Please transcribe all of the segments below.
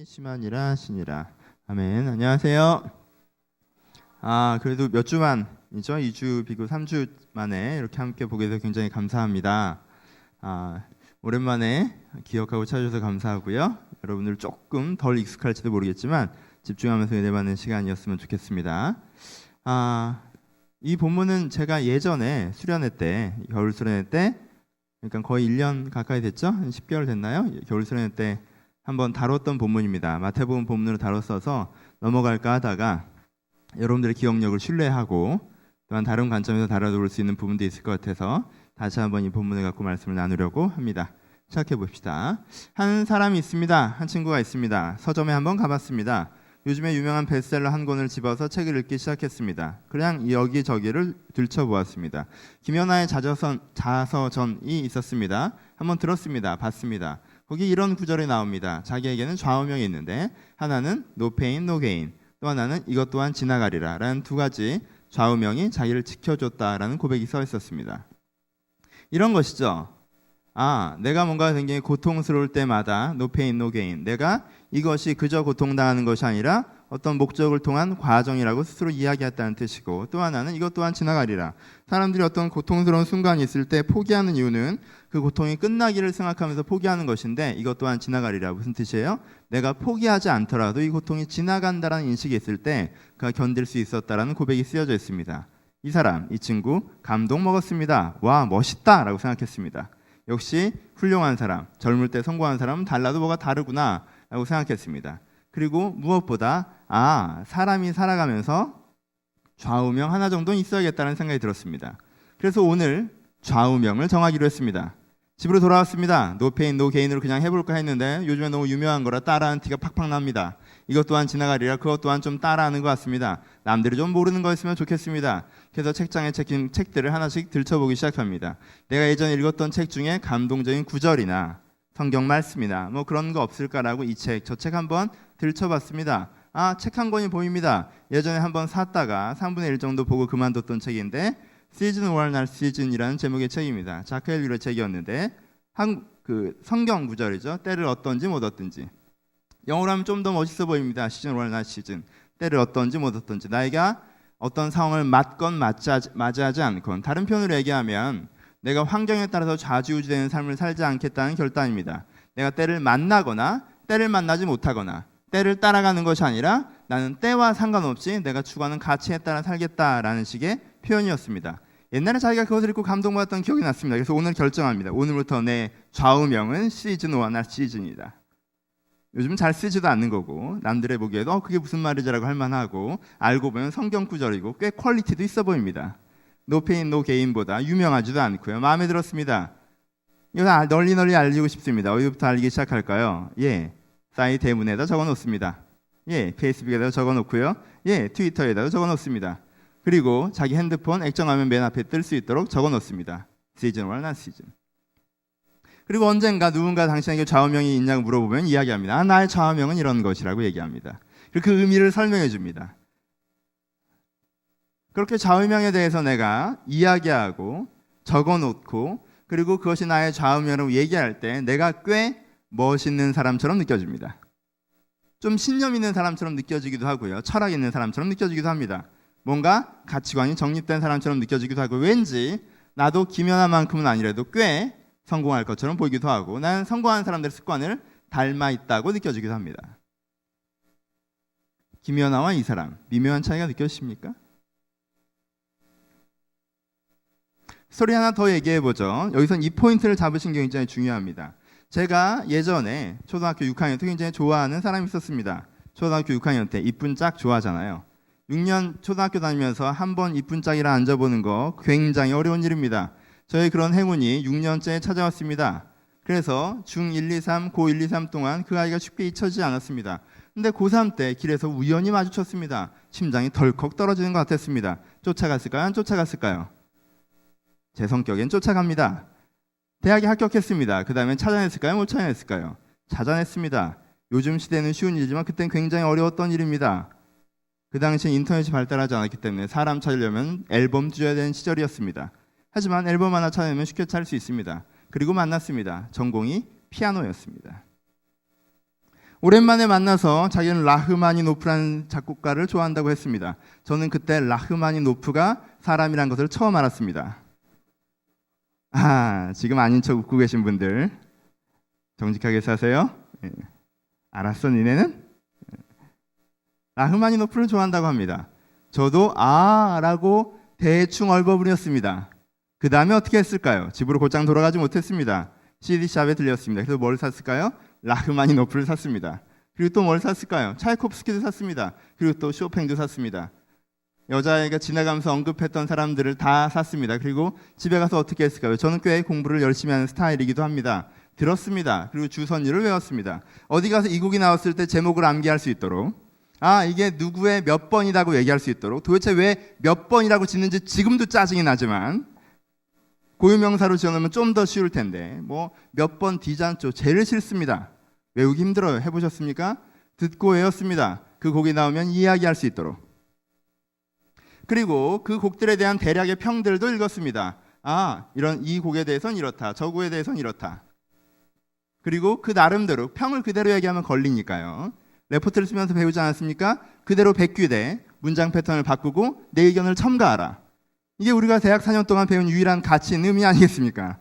심하니라 하시니라. 아멘. 안녕하세요. 그래도 몇 주만이죠. 2주 비고 3주 만에 이렇게 함께 보게 돼서 굉장히 감사합니다. 오랜만에 기억하고 찾아주셔서 감사하고요. 여러분들 조금 덜 익숙할지도 모르겠지만 집중하면서 은혜받는 시간이었으면 좋겠습니다. 이 본문은 제가 예전에 수련회 때, 겨울 수련회 때, 그러니까 거의 1년 가까이 됐죠? 한 10개월 됐나요? 겨울 수련회 때 한번 다뤘던 본문입니다. 마태복음 본문으로 다뤘어서 넘어갈까 하다가 여러분들의 기억력을 신뢰하고 또한 다른 관점에서 다뤄볼 수 있는 부분도 있을 것 같아서 다시 한번 이 본문을 갖고 말씀을 나누려고 합니다. 시작해 봅시다. 한 사람이 있습니다. 한 친구가 있습니다. 서점에 한번 가봤습니다. 요즘에 유명한 베스트셀러 한 권을 집어서 책을 읽기 시작했습니다. 그냥 여기저기를 들춰보았습니다. 김연아의 자서전이 있었습니다. 한번 들었습니다. 봤습니다. 거기 이런 구절이 나옵니다. 자기에게는 좌우명이 있는데 하나는 No pain, no gain, 또 하나는 이것 또한 지나가리라 라는 두 가지 좌우명이 자기를 지켜줬다라는 고백이 써 있었습니다. 이런 것이죠. 내가 뭔가 굉장히 고통스러울 때마다 No pain, no gain, 내가 이것이 그저 고통당하는 것이 아니라 어떤 목적을 통한 과정이라고 스스로 이야기했다는 뜻이고, 또 하나는 이것 또한 지나가리라. 사람들이 어떤 고통스러운 순간이 있을 때 포기하는 이유는 그 고통이 끝나기를 생각하면서 포기하는 것인데, 이것 또한 지나가리라. 무슨 뜻이에요? 내가 포기하지 않더라도 이 고통이 지나간다라는 인식이 있을 때 그가 견딜 수 있었다라는 고백이 쓰여져 있습니다. 이 사람, 이 친구 감동 먹었습니다. 와, 멋있다 라고 생각했습니다. 역시 훌륭한 사람, 젊을 때 성공한 사람은 달라도 뭐가 다르구나 라고 생각했습니다. 그리고 무엇보다 사람이 살아가면서 좌우명 하나 정도는 있어야겠다는 생각이 들었습니다. 그래서 오늘 좌우명을 정하기로 했습니다. 집으로 돌아왔습니다. No pain, no gain으로 그냥 해볼까 했는데 요즘에 너무 유명한 거라 따라하는 티가 팍팍 납니다. 이것 또한 지나가리라. 그것 또한 좀 따라하는 것 같습니다. 남들이 좀 모르는 거였으면 좋겠습니다. 그래서 책장에 적힌 책들을 하나씩 들춰보기 시작합니다. 내가 예전에 읽었던 책 중에 감동적인 구절이나 성경 말씀이나 뭐 그런 거 없을까라고 이 책, 저 책 한번 들춰봤습니다. 책 한 권이 보입니다. 예전에 한번 샀다가 3분의 1 정도 보고 그만뒀던 책인데 시즌 1 날 시즌이라는 제목의 책입니다. 자크 헬리의 책이었는데 성경 구절이죠. 때를 얻든지 못 얻든지. 영어로 하면 좀 더 멋있어 보입니다. 시즌 1 날 시즌. 때를 얻든지 못 얻든지. 나이가 어떤 상황을 맞건 맞이하지 않건, 다른 표현으로 얘기하면 내가 환경에 따라서 좌지우지되는 삶을 살지 않겠다는 결단입니다. 내가 때를 만나거나 때를 만나지 못하거나 때를 따라가는 것이 아니라 나는 때와 상관없이 내가 추구하는 가치에 따라 살겠다라는 식의 표현이었습니다. 옛날에 자기가 그것을 읽고 감동받았던 기억이 났습니다. 그래서 오늘 결정합니다. 오늘부터 내 좌우명은 시즌 1 날 시즌이다. 요즘 잘 쓰지도 않는 거고 남들의 보기에도 그게 무슨 말이지라고 할 만하고, 알고 보면 성경 구절이고 꽤 퀄리티도 있어 보입니다. No pain, no gain보다 유명하지도 않고요. 마음에 들었습니다. 이거 널리 알리고 싶습니다. 어디부터 알기 시작할까요? 사이 대문에다 적어놓습니다. 페이스북에다 적어놓고요. 트위터에다 적어놓습니다. 그리고 자기 핸드폰 액정화면 맨 앞에 뜰 수 있도록 적어놓습니다. 시즌 1 난 시즌. 그리고 언젠가 누군가 당신에게 좌우명이 있냐고 물어보면 이야기합니다. 나의 좌우명은 이런 것이라고 얘기합니다. 그리고 그 의미를 설명해 줍니다. 그렇게 좌우명에 대해서 내가 이야기하고 적어놓고 그리고 그것이 나의 좌우명으로 얘기할 때 내가 꽤 멋있는 사람처럼 느껴집니다. 좀 신념 있는 사람처럼 느껴지기도 하고요. 철학 있는 사람처럼 느껴지기도 합니다. 뭔가 가치관이 정립된 사람처럼 느껴지기도 하고, 왠지 나도 김연아만큼은 아니라도 꽤 성공할 것처럼 보이기도 하고, 나는 성공하는 사람들의 습관을 닮아 있다고 느껴지기도 합니다. 김연아와 이 사람, 미묘한 차이가 느껴지십니까? 스토리 하나 더 얘기해보죠. 여기선 이 포인트를 잡으신 게 굉장히 중요합니다. 제가 예전에 초등학교 6학년 때 굉장히 좋아하는 사람이 있었습니다. 초등학교 6학년 때 이쁜 짝 좋아하잖아요. 6년 초등학교 다니면서 한번 이쁜 짝이라 앉아보는 거 굉장히 어려운 일입니다. 저의 그런 행운이 6년째에 찾아왔습니다. 그래서 중1, 2, 3, 고1, 2, 3 동안 그 아이가 쉽게 잊혀지지 않았습니다. 근데 고3 때 길에서 우연히 마주쳤습니다. 심장이 덜컥 떨어지는 것 같았습니다. 쫓아갔을까요? 안 쫓아갔을까요? 제 성격엔 쫓아갑니다. 대학에 합격했습니다. 그 다음에 찾아냈을까요? 못 찾아냈을까요? 찾아냈습니다. 요즘 시대는 쉬운 일이지만 그땐 굉장히 어려웠던 일입니다. 그 당시엔 인터넷이 발달하지 않았기 때문에 사람 찾으려면 앨범 뒤져야 되는 시절이었습니다. 하지만 앨범 하나 찾으면 쉽게 찾을 수 있습니다. 그리고 만났습니다. 전공이 피아노였습니다. 오랜만에 만나서 자기는 라흐마니노프라는 작곡가를 좋아한다고 했습니다. 저는 그때 라흐마니노프가 사람이란 것을 처음 알았습니다. 지금 아닌 척 웃고 계신 분들 정직하게 사세요. 알았어 니네는? 라흐마니노프를 좋아한다고 합니다. 저도 라고 대충 얼버무렸습니다. 그 다음에 어떻게 했을까요? 집으로 곧장 돌아가지 못했습니다. CD샵에 들렸습니다. 그래서 뭘 샀을까요? 라흐마니노프를 샀습니다. 그리고 또 뭘 샀을까요? 차이콥스키도 샀습니다. 그리고 또 쇼팽도 샀습니다. 여자아이가 지나가면서 언급했던 사람들을 다 샀습니다. 그리고 집에 가서 어떻게 했을까요? 저는 꽤 공부를 열심히 하는 스타일이기도 합니다. 들었습니다. 그리고 주선율을 외웠습니다. 어디 가서 이 곡이 나왔을 때 제목을 암기할 수 있도록, 이게 누구의 몇 번이라고 얘기할 수 있도록, 도대체 왜 몇 번이라고 짓는지 지금도 짜증이 나지만 고유명사로 지어놓으면 좀 더 쉬울 텐데 몇 번 뒤잔조 제일 싫습니다. 외우기 힘들어요. 해보셨습니까? 듣고 외웠습니다. 그 곡이 나오면 이야기할 수 있도록. 그리고 그 곡들에 대한 대략의 평들도 읽었습니다. 이 곡에 대해서는 이렇다. 저 곡에 대해서는 이렇다. 그리고 그 나름대로 평을 그대로 얘기하면 걸리니까요. 레포트를 쓰면서 배우지 않았습니까? 그대로 백귀대, 문장 패턴을 바꾸고 내 의견을 첨가하라. 이게 우리가 대학 4년 동안 배운 유일한 가치 있는 의미 아니겠습니까?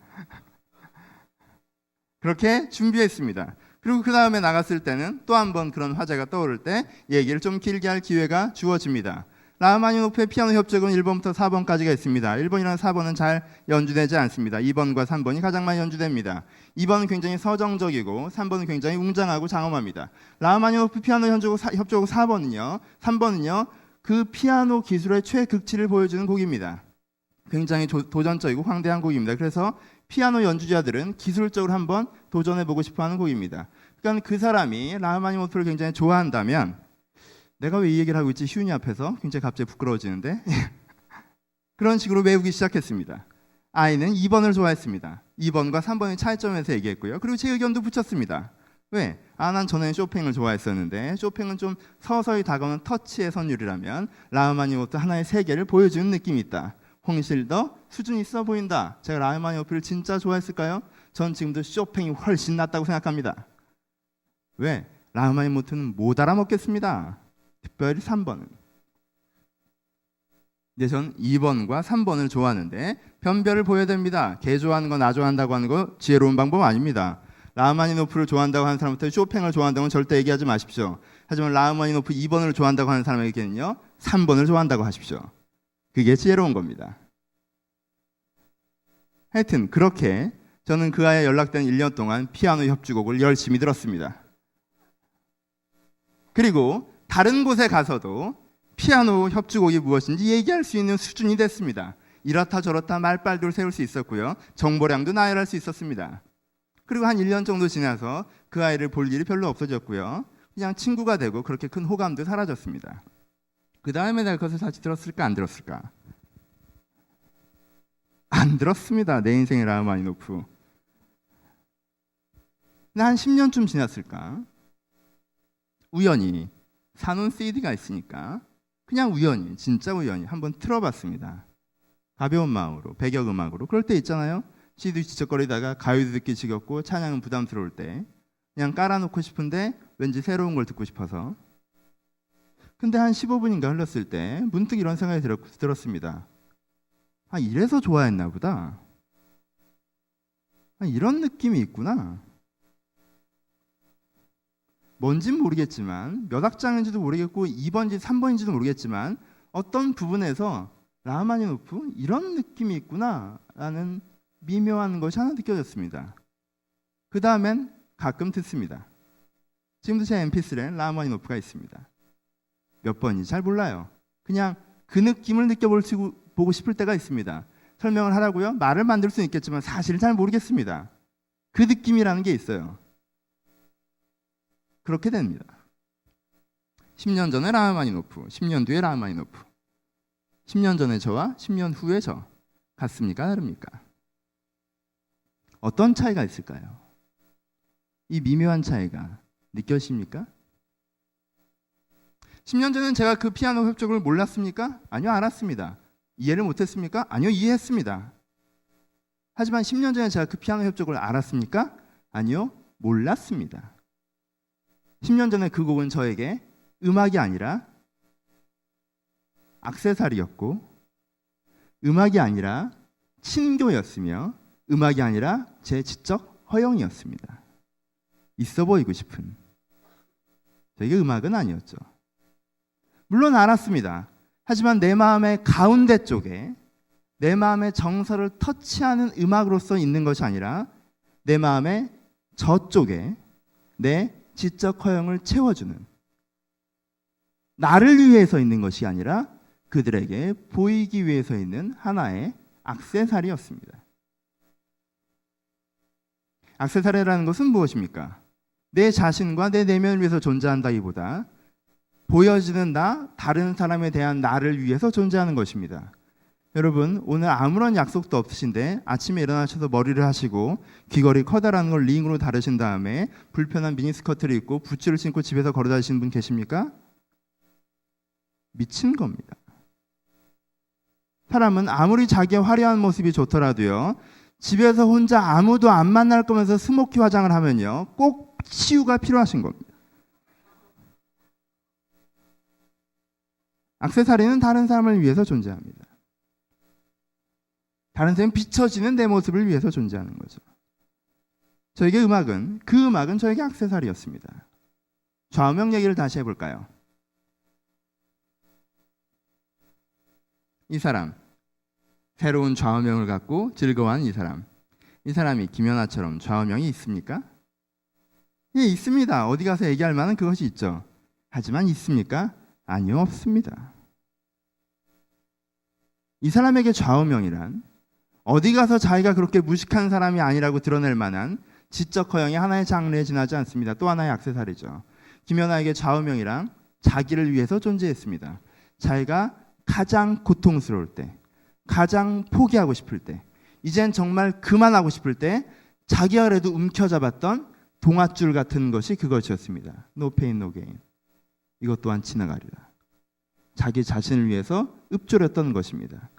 그렇게 준비했습니다. 그리고 그 다음에 나갔을 때는 또 한 번 그런 화제가 떠오를 때 얘기를 좀 길게 할 기회가 주어집니다. 라흐마니노프의 피아노 협주곡은 1번부터 4번까지가 있습니다. 1번이랑 4번은 잘 연주되지 않습니다. 2번과 3번이 가장 많이 연주됩니다. 2번은 굉장히 서정적이고 3번은 굉장히 웅장하고 장엄합니다. 라흐마니노프 피아노 협주곡 3번은요 그 피아노 기술의 최극치를 보여주는 곡입니다. 굉장히 도전적이고 황대한 곡입니다. 그래서 피아노 연주자들은 기술적으로 한번 도전해보고 싶어하는 곡입니다. 그러니까 그 사람이 라흐마니노프를 굉장히 좋아한다면, 내가 왜 이 얘기를 하고 있지? 희훈이 앞에서 굉장히 갑자기 부끄러워지는데 그런 식으로 외우기 시작했습니다. 아이는 2번을 좋아했습니다. 2번과 3번의 차이점에서 얘기했고요. 그리고 제 의견도 붙였습니다. 왜? 난 전에는 쇼팽을 좋아했었는데 쇼팽은 좀 서서히 다가오는 터치의 선율이라면 라흐마니노프 하나의 세계를 보여주는 느낌이 있다. 홍실더 수준 있어 보인다. 제가 라흐마니노프를 진짜 좋아했을까요? 전 지금도 쇼팽이 훨씬 낫다고 생각합니다. 왜? 라흐마니노프는 못 알아먹겠습니다. 특별히 3번은. 근데 전 2번과 3번을 좋아하는데 변별을 보여야 됩니다. 걔 좋아하는 거 나 좋아한다고 하는 거 지혜로운 방법 아닙니다. 라흐마니노프를 좋아한다고 하는 사람부터 쇼팽을 좋아한다고는 절대 얘기하지 마십시오. 하지만 라흐마니노프 2번을 좋아한다고 하는 사람에게는요 3번을 좋아한다고 하십시오. 그게 지혜로운 겁니다. 하여튼 그렇게 저는 그 아이와 연락된 1년 동안 피아노 협주곡을 열심히 들었습니다. 그리고 다른 곳에 가서도 피아노 협주곡이 무엇인지 얘기할 수 있는 수준이 됐습니다. 이렇다 저렇다 말빨도 세울 수 있었고요. 정보량도 나열할 수 있었습니다. 그리고 한 1년 정도 지나서 그 아이를 볼 일이 별로 없어졌고요. 그냥 친구가 되고 그렇게 큰 호감도 사라졌습니다. 그 다음에 내가 그것을 다시 들었을까 안 들었을까? 안 들었습니다. 내 인생의 라흐마니노프. 근데 한 10년쯤 지났을까? 우연히 사놓은 CD가 있으니까 그냥 우연히, 진짜 우연히 한번 틀어봤습니다. 가벼운 마음으로, 배경음악으로. 그럴 때 있잖아요. CD 지적거리다가 가요도 듣기 지겹고 찬양은 부담스러울 때 그냥 깔아놓고 싶은데 왠지 새로운 걸 듣고 싶어서. 근데 한 15분인가 흘렀을 때 문득 이런 생각이 들었습니다. 이래서 좋아했나 보다. 이런 느낌이 있구나. 뭔진 모르겠지만 몇 악장인지도 모르겠고 2번인지 3번인지도 모르겠지만 어떤 부분에서 라흐마니노프 이런 느낌이 있구나 라는 미묘한 것이 하나 느껴졌습니다. 그 다음엔 가끔 듣습니다. 지금도 제 MP3에 라흐마니노프가 있습니다. 몇 번인지 잘 몰라요. 그냥 그 느낌을 느껴보고 싶을 때가 있습니다. 설명을 하라고요? 말을 만들 수는 있겠지만 사실 잘 모르겠습니다. 그 느낌이라는 게 있어요. 그렇게 됩니다. 10년 전에 라흐마니노프, 10년 뒤에 라흐마니노프. 10년 전에 저와 10년 후에 저. 같습니까? 다릅니까? 어떤 차이가 있을까요? 이 미묘한 차이가 느껴집니까? 10년 전에는 제가 그 피아노 협주곡을 몰랐습니까? 아니요, 알았습니다. 이해를 못했습니까? 아니요, 이해했습니다. 하지만 10년 전에 제가 그 피아노 협주곡을 알았습니까? 아니요, 몰랐습니다. 10년 전에 그 곡은 저에게 음악이 아니라 액세서리였고, 음악이 아니라 친교였으며, 음악이 아니라 제 지적 허영이었습니다. 있어 보이고 싶은. 저에게 음악은 아니었죠. 물론 알았습니다. 하지만 내 마음의 가운데 쪽에, 내 마음의 정서를 터치하는 음악으로서 있는 것이 아니라 내 마음의 저쪽에 내 지적 허영을 채워주는, 나를 위해서 있는 것이 아니라 그들에게 보이기 위해서 있는 하나의 액세서리였습니다. 액세서리라는 것은 무엇입니까? 내 자신과 내 내면을 위해서 존재한다기보다 보여지는 나, 다른 사람에 대한 나를 위해서 존재하는 것입니다. 여러분, 오늘 아무런 약속도 없으신데 아침에 일어나셔서 머리를 하시고 귀걸이 커다란 걸 링으로 다르신 다음에 불편한 미니스커트를 입고 부츠를 신고 집에서 걸어다니시는 분 계십니까? 미친 겁니다. 사람은 아무리 자기의 화려한 모습이 좋더라도요, 집에서 혼자 아무도 안 만날 거면서 스모키 화장을 하면요, 꼭 치유가 필요하신 겁니다. 액세서리는 다른 사람을 위해서 존재합니다. 다른 사람이 비춰지는 내 모습을 위해서 존재하는 거죠. 저에게 음악은, 그 음악은 저에게 액세서리였습니다. 좌우명 얘기를 다시 해볼까요? 이 사람, 새로운 좌우명을 갖고 즐거워하는 이 사람이 김연아처럼 좌우명이 있습니까? 예, 있습니다. 어디 가서 얘기할 만한 그것이 있죠. 하지만 있습니까? 아니요, 없습니다. 이 사람에게 좌우명이란 어디 가서 자기가 그렇게 무식한 사람이 아니라고 드러낼 만한 지적 허영이 하나의 장르에 지나지 않습니다. 또 하나의 액세서리죠. 김연아에게 좌우명이란 자기를 위해서 존재했습니다. 자기가 가장 고통스러울 때, 가장 포기하고 싶을 때, 이젠 정말 그만하고 싶을 때 자기가 그래도 움켜잡았던 동아줄 같은 것이 그것이었습니다. No pain, no gain. 이것 또한 지나가리라. 자기 자신을 위해서 읊조렸던 것입니다.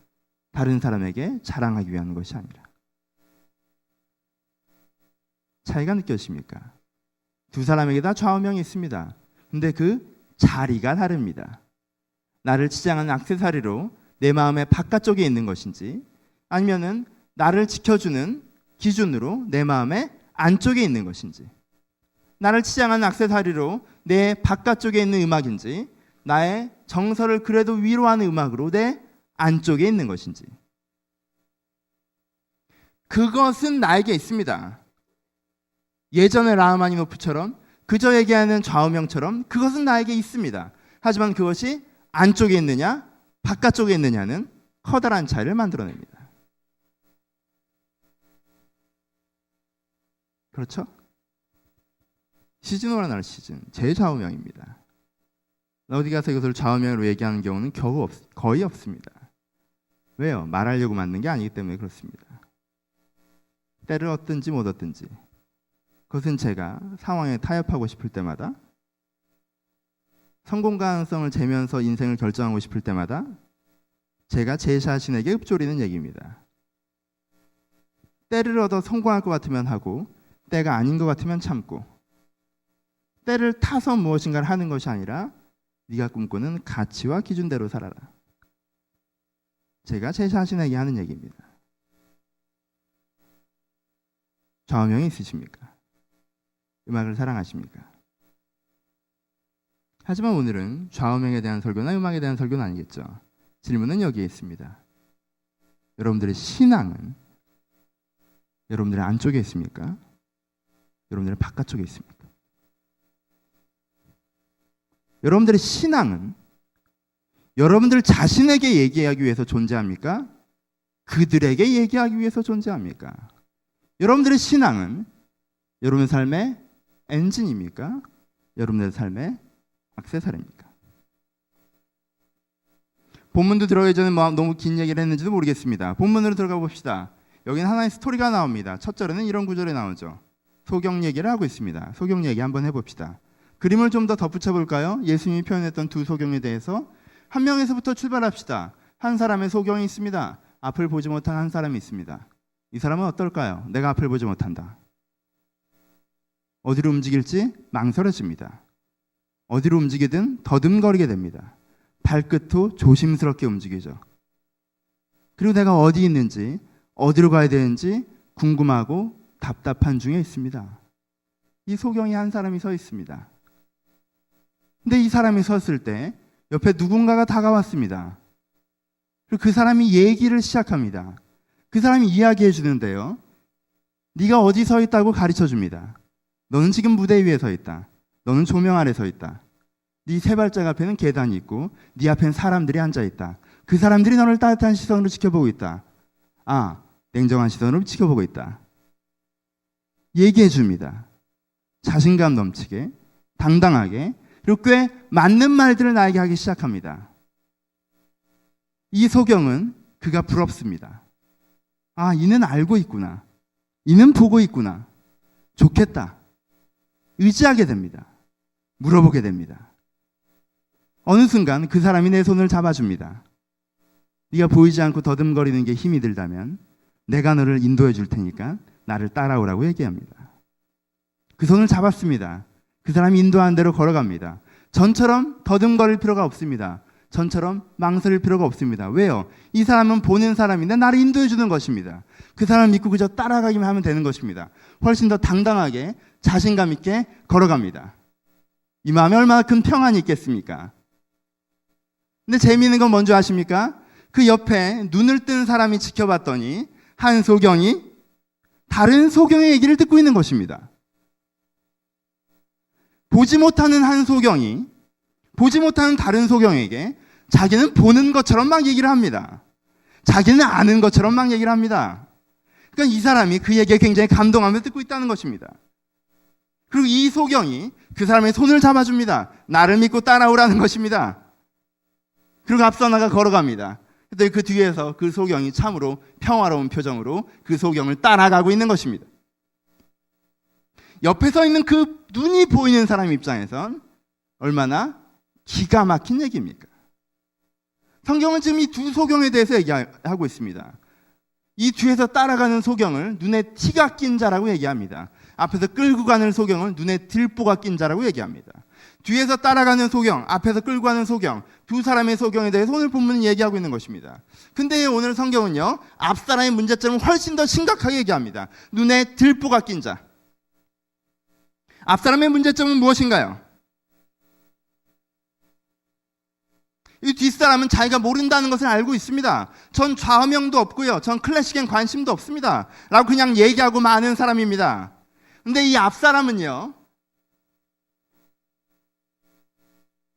다른 사람에게 자랑하기 위한 것이 아니라. 차이가 느껴지십니까? 두 사람에게 다 좌우명이 있습니다. 근데 그 자리가 다릅니다. 나를 치장하는 액세서리로 내 마음의 바깥쪽에 있는 것인지, 아니면은 나를 지켜주는 기준으로 내 마음의 안쪽에 있는 것인지, 나를 치장하는 액세서리로 내 바깥쪽에 있는 음악인지, 나의 정서를 그래도 위로하는 음악으로 내 안쪽에 있는 것인지, 그것은 나에게 있습니다. 예전의 라흐마니노프처럼, 그저 얘기하는 좌우명처럼 그것은 나에게 있습니다. 하지만 그것이 안쪽에 있느냐 바깥쪽에 있느냐는 커다란 차이를 만들어냅니다. 그렇죠? 시즌 오라는 시즌, 제 좌우명입니다. 어디 가서 이것을 좌우명으로 얘기하는 경우는 거의 없습니다. 왜요? 말하려고 만든 게 아니기 때문에 그렇습니다. 때를 얻든지 못 얻든지, 그것은 제가 상황에 타협하고 싶을 때마다, 성공 가능성을 재면서 인생을 결정하고 싶을 때마다 제가 제 자신에게 읊조리는 얘기입니다. 때를 얻어 성공할 것 같으면 하고, 때가 아닌 것 같으면 참고, 때를 타서 무엇인가를 하는 것이 아니라 네가 꿈꾸는 가치와 기준대로 살아라. 제가 제 자신에게 하는 얘기입니다. 좌우명이 있으십니까? 음악을 사랑하십니까? 하지만 오늘은 좌우명에 대한 설교나 음악에 대한 설교는 아니겠죠. 질문은 여기에 있습니다. 여러분들의 신앙은 여러분들의 안쪽에 있습니까? 여러분들의 바깥쪽에 있습니까? 여러분들의 신앙은 여러분들 자신에게 얘기하기 위해서 존재합니까? 그들에게 얘기하기 위해서 존재합니까? 여러분들의 신앙은 여러분의 삶의 엔진입니까? 여러분의 삶의 액세서리입니까? 본문도 들어가기 전에 너무 긴 얘기를 했는지도 모르겠습니다. 본문으로 들어가 봅시다. 여기는 하나의 스토리가 나옵니다. 첫 절에는 이런 구절이 나오죠. 소경 얘기를 하고 있습니다. 소경 얘기 한번 해봅시다. 그림을 좀 더 덧붙여 볼까요? 예수님이 표현했던 두 소경에 대해서 한 명에서부터 출발합시다. 한 사람의 소경이 있습니다. 앞을 보지 못한 한 사람이 있습니다. 이 사람은 어떨까요? 내가 앞을 보지 못한다. 어디로 움직일지 망설여집니다. 어디로 움직이든 더듬거리게 됩니다. 발끝도 조심스럽게 움직이죠. 그리고 내가 어디 있는지, 어디로 가야 되는지 궁금하고 답답한 중에 있습니다. 이 소경이 한 사람이 서 있습니다. 근데 이 사람이 섰을 때 옆에 누군가가 다가왔습니다. 그리고 그 사람이 얘기를 시작합니다. 그 사람이 이야기해 주는데요. 네가 어디 서 있다고 가르쳐 줍니다. 너는 지금 무대 위에 서 있다. 너는 조명 아래 서 있다. 네 세 발짝 앞에는 계단이 있고 네 앞에는 사람들이 앉아 있다. 그 사람들이 너를 따뜻한 시선으로 지켜보고 있다. 아, 냉정한 시선으로 지켜보고 있다. 얘기해 줍니다. 자신감 넘치게, 당당하게, 그리고 꽤 맞는 말들을 나에게 하기 시작합니다. 이 소경은 그가 부럽습니다. 아, 이는 알고 있구나. 이는 보고 있구나. 좋겠다. 의지하게 됩니다. 물어보게 됩니다. 어느 순간 그 사람이 내 손을 잡아줍니다. 네가 보이지 않고 더듬거리는 게 힘이 들다면 내가 너를 인도해 줄 테니까 나를 따라오라고 얘기합니다. 그 손을 잡았습니다. 그 사람이 인도한 대로 걸어갑니다. 전처럼 더듬거릴 필요가 없습니다. 전처럼 망설일 필요가 없습니다. 왜요? 이 사람은 보는 사람인데 나를 인도해 주는 것입니다. 그 사람을 믿고 그저 따라가기만 하면 되는 것입니다. 훨씬 더 당당하게 자신감 있게 걸어갑니다. 이 마음에 얼마나 큰 평안이 있겠습니까? 근데 재미있는 건 뭔지 아십니까? 그 옆에 눈을 뜬 사람이 지켜봤더니 한 소경이 다른 소경의 얘기를 듣고 있는 것입니다. 보지 못하는 한 소경이 보지 못하는 다른 소경에게 자기는 보는 것처럼 막 얘기를 합니다. 자기는 아는 것처럼 막 얘기를 합니다. 그러니까 이 사람이 그 얘기에 굉장히 감동하면서 듣고 있다는 것입니다. 그리고 이 소경이 그 사람의 손을 잡아줍니다. 나를 믿고 따라오라는 것입니다. 그리고 앞서 나가 걸어갑니다. 그때 그 뒤에서 그 소경이 참으로 평화로운 표정으로 그 소경을 따라가고 있는 것입니다. 옆에 서 있는 그 눈이 보이는 사람 입장에선 얼마나 기가 막힌 얘기입니까? 성경은 지금 이 두 소경에 대해서 얘기하고 있습니다. 이 뒤에서 따라가는 소경을 눈에 티가 낀 자라고 얘기합니다. 앞에서 끌고 가는 소경을 눈에 들보가 낀 자라고 얘기합니다. 뒤에서 따라가는 소경, 앞에서 끌고 가는 소경, 두 사람의 소경에 대해서 오늘 본문은 얘기하고 있는 것입니다. 근데 오늘 성경은요, 앞사람의 문제점을 훨씬 더 심각하게 얘기합니다. 눈에 들보가 낀 자. 앞사람의 문제점은 무엇인가요? 이 뒷사람은 자기가 모른다는 것을 알고 있습니다. 전 좌우명도 없고요. 전 클래식엔 관심도 없습니다. 라고 그냥 얘기하고 마는 사람입니다. 근데 이 앞사람은요,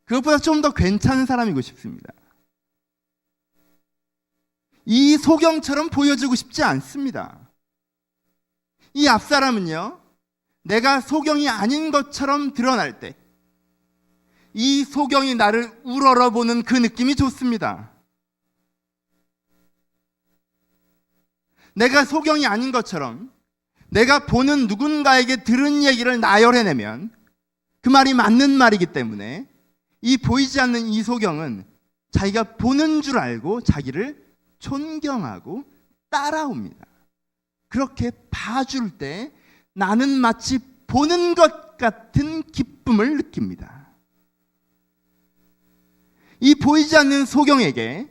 그것보다 좀 더 괜찮은 사람이고 싶습니다. 이 소경처럼 보여주고 싶지 않습니다. 이 앞사람은요, 내가 소경이 아닌 것처럼 드러날 때 이 소경이 나를 우러러보는 그 느낌이 좋습니다. 내가 소경이 아닌 것처럼 내가 보는 누군가에게 들은 얘기를 나열해내면 그 말이 맞는 말이기 때문에 이 보이지 않는 이 소경은 자기가 보는 줄 알고 자기를 존경하고 따라옵니다. 그렇게 봐줄 때 나는 마치 보는 것 같은 기쁨을 느낍니다. 이 보이지 않는 소경에게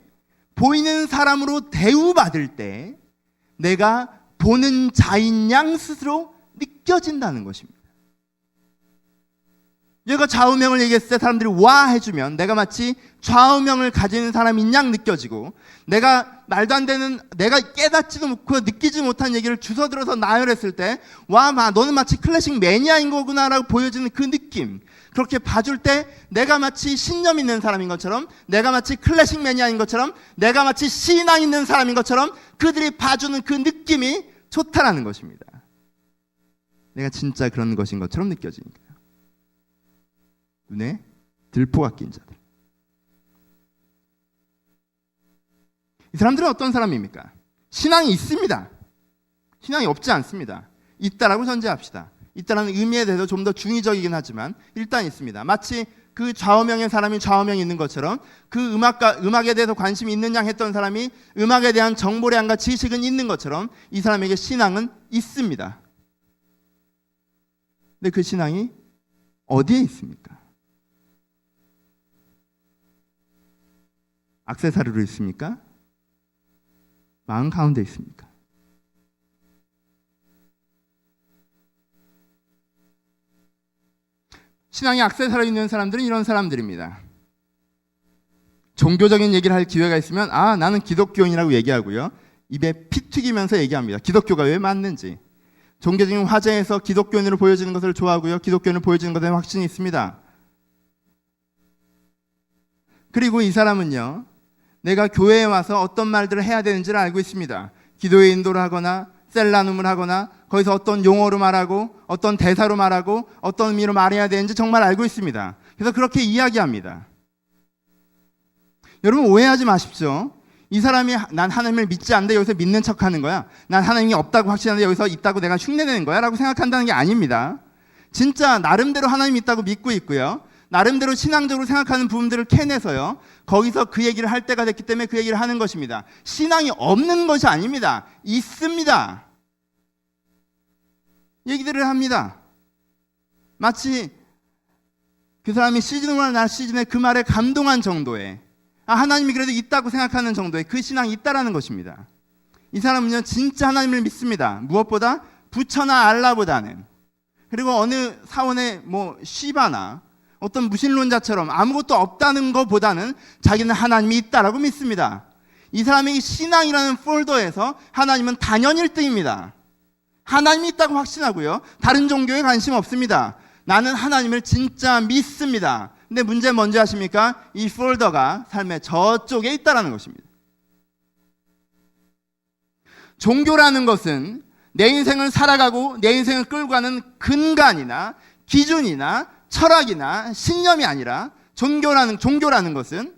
보이는 사람으로 대우받을 때 내가 보는 자인 양 스스로 느껴진다는 것입니다. 얘가 좌우명을 얘기했을 때 사람들이 와 해주면 내가 마치 좌우명을 가지는 사람인 양 느껴지고, 내가 말도 안 되는, 내가 깨닫지도 못하고 느끼지 못한 얘기를 주워들어서 나열했을 때 와, 너는 마치 클래식 매니아인 거구나 라고 보여지는 그 느낌, 그렇게 봐줄 때 내가 마치 신념 있는 사람인 것처럼, 내가 마치 클래식 매니아인 것처럼, 내가 마치 신앙 있는 사람인 것처럼 그들이 봐주는 그 느낌이 좋다라는 것입니다. 내가 진짜 그런 것인 것처럼 느껴지니까. 눈에 들보가 낀 자들. 이 사람들은 어떤 사람입니까? 신앙이 있습니다. 신앙이 없지 않습니다. 있다라고 전제합시다. 있다라는 의미에 대해서 좀 더 중의적이긴 하지만 일단 있습니다. 마치 그 좌우명의 사람이 좌우명이 있는 것처럼 그 음악에 대해서 관심이 있는 양 했던 사람이 음악에 대한 정보량과 지식은 있는 것처럼 이 사람에게 신앙은 있습니다. 근데 그 신앙이 어디에 있습니까? 액세서리로 있습니까? 마음 가운데 있습니까? 신앙이 액세서리 있는 사람들은 이런 사람들입니다. 종교적인 얘기를 할 기회가 있으면 나는 기독교인이라고 얘기하고요. 입에 피 튀기면서 얘기합니다. 기독교가 왜 맞는지. 종교적인 화제에서 기독교인으로 보여지는 것을 좋아하고요. 기독교인으로 보여지는 것에 확신이 있습니다. 그리고 이 사람은요, 내가 교회에 와서 어떤 말들을 해야 되는지를 알고 있습니다. 기도의 인도를 하거나 셀라눔을 하거나 거기서 어떤 용어로 말하고 어떤 대사로 말하고 어떤 의미로 말해야 되는지 정말 알고 있습니다. 그래서 그렇게 이야기합니다. 여러분 오해하지 마십시오. 이 사람이 난 하나님을 믿지 않는데 여기서 믿는 척하는 거야. 난 하나님이 없다고 확신하는데 여기서 있다고 내가 흉내내는 거야 라고 생각한다는 게 아닙니다. 진짜 나름대로 하나님이 있다고 믿고 있고요. 나름대로 신앙적으로 생각하는 부분들을 캐내서요. 거기서 그 얘기를 할 때가 됐기 때문에 그 얘기를 하는 것입니다. 신앙이 없는 것이 아닙니다. 있습니다. 얘기들을 합니다. 마치 그 사람이 시즌1 나 시즌에 그 말에 감동한 정도의 하나님이 그래도 있다고 생각하는 정도의 그 신앙이 있다라는 것입니다. 이 사람은요 진짜 하나님을 믿습니다. 무엇보다 부처나 알라보다는. 그리고 어느 사원의 시바나 어떤 무신론자처럼 아무것도 없다는 것보다는 자기는 하나님이 있다라고 믿습니다. 이 사람의 신앙이라는 폴더에서 하나님은 단연 1등입니다. 하나님이 있다고 확신하고요. 다른 종교에 관심 없습니다. 나는 하나님을 진짜 믿습니다. 근데 문제는 뭔지 아십니까? 이 폴더가 삶의 저쪽에 있다는 것입니다. 종교라는 것은 내 인생을 살아가고 내 인생을 끌고 가는 근간이나 기준이나 철학이나 신념이 아니라 종교라는 것은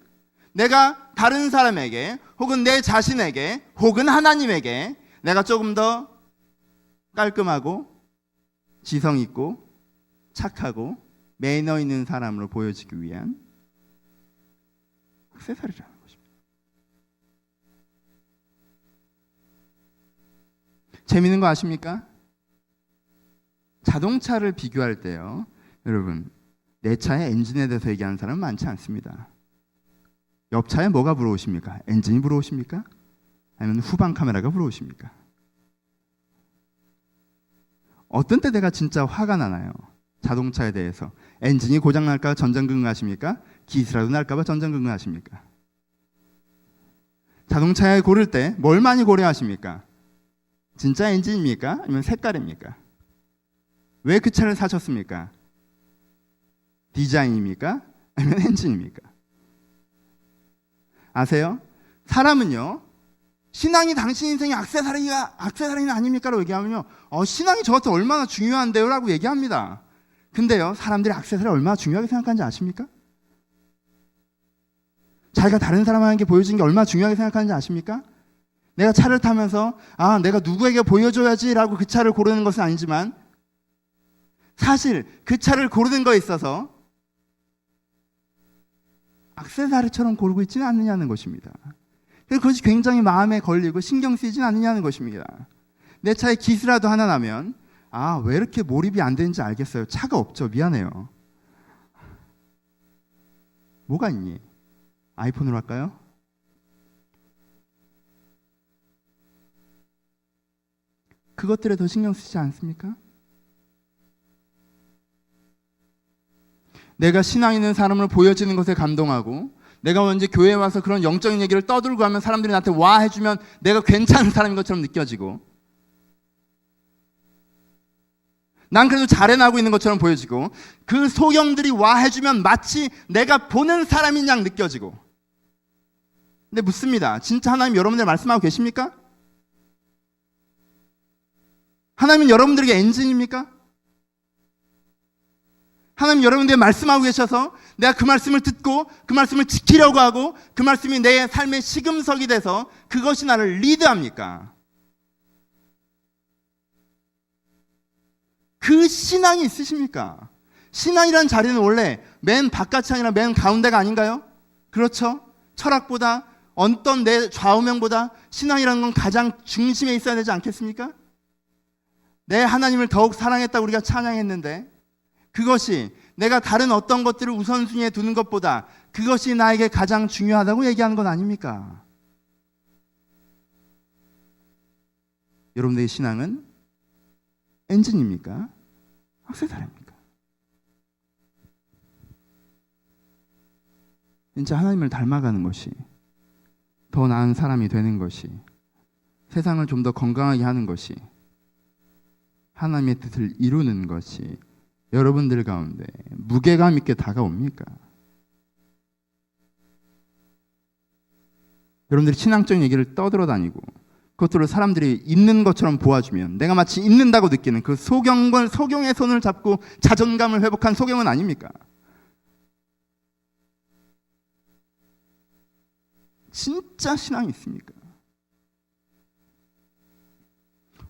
내가 다른 사람에게 혹은 내 자신에게 혹은 하나님에게 내가 조금 더 깔끔하고 지성 있고 착하고 매너 있는 사람으로 보여지기 위한 액세서리라는 것입니다. 재미있는 거 아십니까? 자동차를 비교할 때요. 여러분, 내 차의 엔진에 대해서 얘기하는 사람은 많지 않습니다. 옆 차에 뭐가 부러우십니까? 엔진이 부러우십니까? 아니면 후방 카메라가 부러우십니까? 어떤 때 내가 진짜 화가 나나요? 자동차에 대해서. 엔진이 고장날까 봐 전전긍긍하십니까? 기스라도 날까 봐 전전긍긍하십니까? 자동차에 고를 때 뭘 많이 고려하십니까? 진짜 엔진입니까? 아니면 색깔입니까? 왜 그 차를 사셨습니까? 디자인입니까? 아니면 엔진입니까? 아세요? 사람은요, 신앙이 당신 인생의 액세서리는 아닙니까? 라고 얘기하면요, 신앙이 저한테 얼마나 중요한데요? 라고 얘기합니다. 근데요, 사람들이 액세서리 얼마나 중요하게 생각하는지 아십니까? 자기가 다른 사람에게 보여주는 게 얼마나 중요하게 생각하는지 아십니까? 내가 차를 타면서 내가 누구에게 보여줘야지 라고 그 차를 고르는 것은 아니지만 사실 그 차를 고르는 거에 있어서 액세서리처럼 고르고 있지는 않느냐는 것입니다. 그것이 굉장히 마음에 걸리고 신경 쓰이진 않느냐는 것입니다. 내 차에 기스라도 하나 나면 왜 이렇게 몰입이 안 되는지 알겠어요. 차가 없죠. 미안해요. 뭐가 있니? 아이폰으로 할까요? 그것들에 더 신경 쓰지 않습니까? 내가 신앙 있는 사람을 보여지는 것에 감동하고 내가 먼저 교회에 와서 그런 영적인 얘기를 떠들고 하면 사람들이 나한테 와 해주면 내가 괜찮은 사람인 것처럼 느껴지고 난 그래도 잘해나가고 있는 것처럼 보여지고 그 소경들이 와 해주면 마치 내가 보는 사람인 양 느껴지고. 근데 묻습니다. 진짜 하나님 여러분들 말씀하고 계십니까? 하나님은 여러분들에게 엔진입니까? 하나님 여러분들에게 말씀하고 계셔서 내가 그 말씀을 듣고 그 말씀을 지키려고 하고 그 말씀이 내 삶의 시금석이 돼서 그것이 나를 리드합니까? 그 신앙이 있으십니까? 신앙이라는 자리는 원래 맨 바깥이 아니라 맨 가운데가 아닌가요? 그렇죠? 철학보다 어떤 내 좌우명보다 신앙이라는 건 가장 중심에 있어야 되지 않겠습니까? 내 하나님을 더욱 사랑했다고 우리가 찬양했는데 그것이 내가 다른 어떤 것들을 우선순위에 두는 것보다 그것이 나에게 가장 중요하다고 얘기하는 건 아닙니까? 여러분들의 신앙은 엔진입니까? 악세사리입니까? 진짜 하나님을 닮아가는 것이, 더 나은 사람이 되는 것이, 세상을 좀 더 건강하게 하는 것이, 하나님의 뜻을 이루는 것이 여러분들 가운데 무게감 있게 다가옵니까? 여러분들이 신앙적인 얘기를 떠들어다니고 그것들을 사람들이 있는 것처럼 보아주면 내가 마치 있는다고 느끼는 그 소경의 손을 잡고 자존감을 회복한 소경은 아닙니까? 진짜 신앙이 있습니까?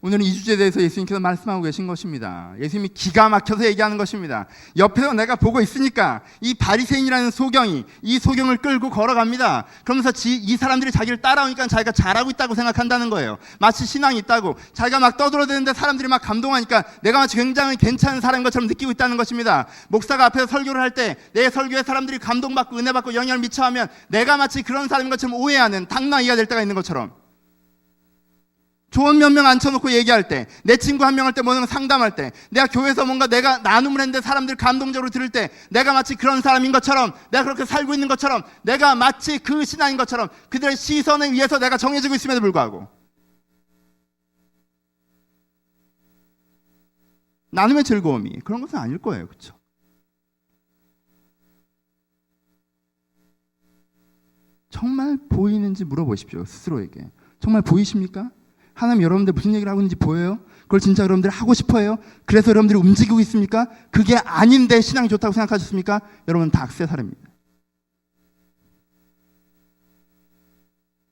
오늘은 이 주제에 대해서 예수님께서 말씀하고 계신 것입니다. 예수님이 기가 막혀서 얘기하는 것입니다. 옆에서 내가 보고 있으니까 이 바리새인이라는 소경이 이 소경을 끌고 걸어갑니다. 그러면서 이 사람들이 자기를 따라오니까 자기가 잘하고 있다고 생각한다는 거예요. 마치 신앙이 있다고. 자기가 막 떠들어대는데 사람들이 막 감동하니까 내가 마치 굉장히 괜찮은 사람인 것처럼 느끼고 있다는 것입니다. 목사가 앞에서 설교를 할 때 내 설교에 사람들이 감동받고 은혜받고 영향을 미쳐하면 내가 마치 그런 사람인 것처럼 오해하는 당나귀가 될 때가 있는 것처럼, 조언 몇 명 앉혀놓고 얘기할 때, 내 친구 한 명 할 때, 뭐는 상담할 때, 내가 교회에서 뭔가 내가 나눔을 했는데 사람들 감동적으로 들을 때 내가 마치 그런 사람인 것처럼, 내가 그렇게 살고 있는 것처럼, 내가 마치 그 신앙인 것처럼 그들의 시선에 의해서 내가 정해지고 있음에도 불구하고 나눔의 즐거움이 그런 것은 아닐 거예요. 그렇죠? 정말 보이는지 물어보십시오. 스스로에게. 정말 보이십니까? 하나님 여러분들 무슨 얘기를 하고 있는지 보여요? 그걸 진짜 여러분들이 하고 싶어요? 그래서 여러분들이 움직이고 있습니까? 그게 아닌데 신앙이 좋다고 생각하셨습니까? 여러분 다 악세사리입니다.